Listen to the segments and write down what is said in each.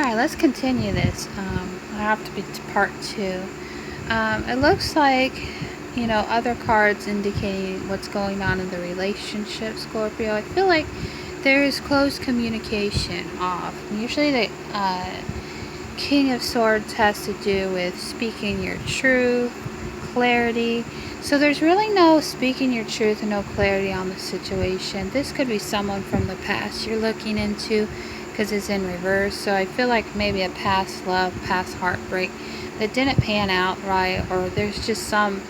Alright, let's continue this. I have to be to part 2. It looks like, other cards indicating what's going on in the relationship, Scorpio. I feel like there is close communication off. Usually the King of Swords has to do with speaking your truth, clarity. So there's really no speaking your truth and no clarity on the situation. This could be someone from the past you're looking into, because it's in reverse. So I feel like maybe a past love, past heartbreak that didn't pan out right, or there's just some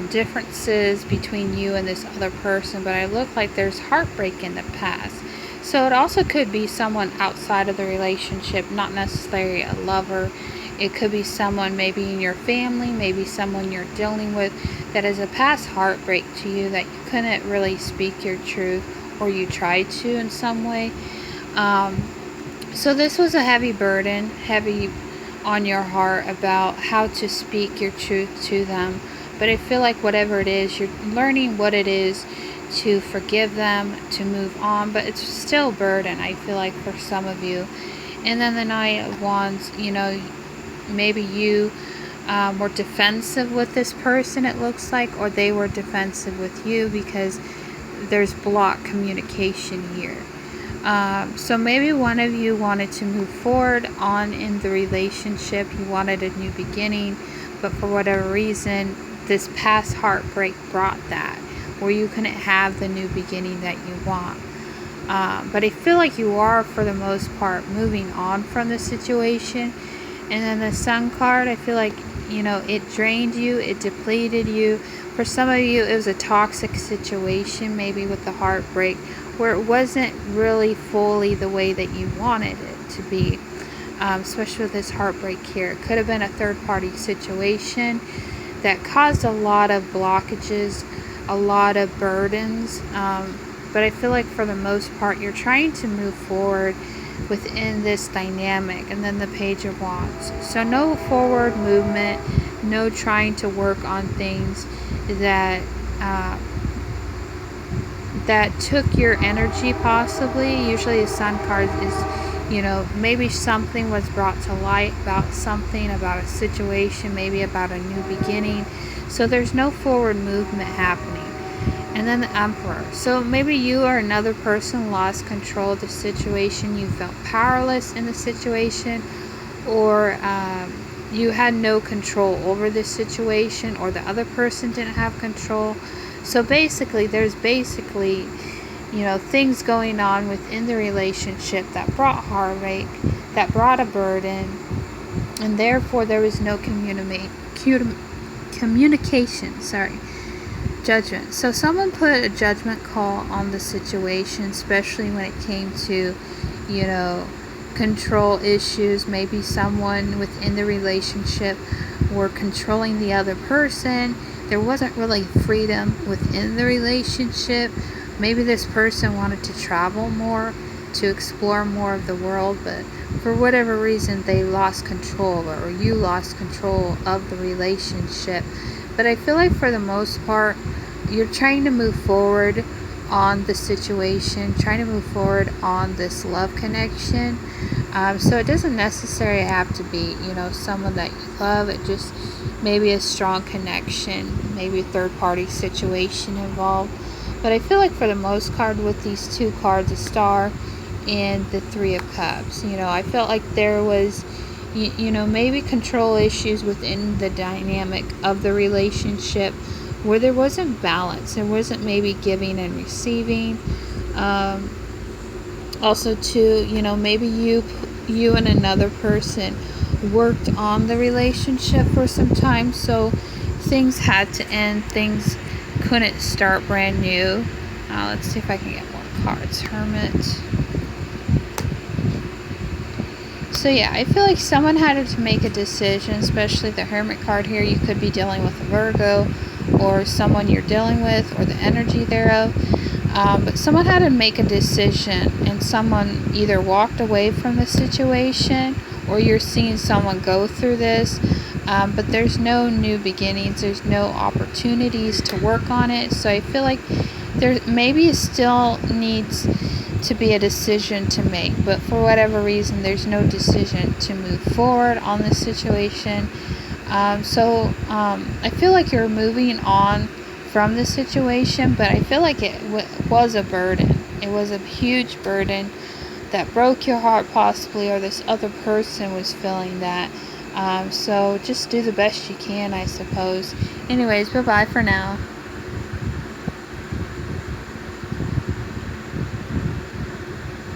differences between you and this other person, but I look like there's heartbreak in the past. So it also could be someone outside of the relationship, not necessarily a lover. It could be someone maybe in your family, maybe someone you're dealing with that is a past heartbreak to you that you couldn't really speak your truth, or you tried to in some way. So this was a heavy burden, heavy on your heart about how to speak your truth to them. But I feel like whatever it is, you're learning what it is to forgive them, to move on, but it's still a burden, I feel like, for some of you. And then the Knight of Wands, maybe you were defensive with this person, it looks like, or they were defensive with you because there's blocked communication here. So maybe one of you wanted to move forward on in the relationship. You wanted a new beginning, but for whatever reason, this past heartbreak brought that, where you couldn't have the new beginning that you want. But I feel like you are, for the most part, moving on from the situation. And then the Sun card, I feel like, it drained you, it depleted you. For some of you, it was a toxic situation, maybe with the heartbreak, where it wasn't really fully the way that you wanted it to be, especially with this heartbreak here. It could have been a third-party situation that caused a lot of blockages, a lot of burdens, but I feel like for the most part, you're trying to move forward within this dynamic. And then the Page of Wands. So no forward movement, no trying to work on things that took your energy, possibly. Usually the Sun card is, maybe something was brought to light about something, about a situation, maybe about a new beginning. So there's no forward movement happening. And then the Emperor. So maybe you or another person lost control of the situation. You felt powerless in the situation, or you had no control over the situation, or the other person didn't have control. So basically, there's things going on within the relationship that brought heartache, that brought a burden, and therefore there was no communication, judgment. So someone put a judgment call on the situation, especially when it came to, control issues. Maybe someone within the relationship were controlling the other person. There wasn't really freedom within the relationship. Maybe this person wanted to travel more, to explore more of the world, but for whatever reason they lost control of it, or you lost control of the relationship. But I feel like for the most part, you're trying to move forward on the situation, trying to move forward on this love connection. So it doesn't necessarily have to be, someone that you love. It just maybe a strong connection, maybe a third-party situation involved. But I feel like for the most part, with these two cards, the Star and the Three of Cups, I felt like there was, maybe control issues within the dynamic of the relationship, where there wasn't balance. There wasn't maybe giving and receiving. Also too, maybe you and another person worked on the relationship for some time, so things had to end. Things couldn't start brand new. Let's see if I can get more cards. Hermit. So yeah, I feel like someone had to make a decision, especially the Hermit card here. You could be dealing with a Virgo, or someone you're dealing with, or the energy thereof. But someone had to make a decision, and someone either walked away from the situation, or you're seeing someone go through this. But there's no new beginnings. There's no opportunities to work on it. So I feel like there maybe still needs to be a decision to make, but for whatever reason there's no decision to move forward on this situation. I feel like you're moving on from the situation, but I feel like it was a burden. It was a huge burden that broke your heart possibly, or this other person was feeling that. So just do the best you can, I suppose. Anyways, bye bye for now.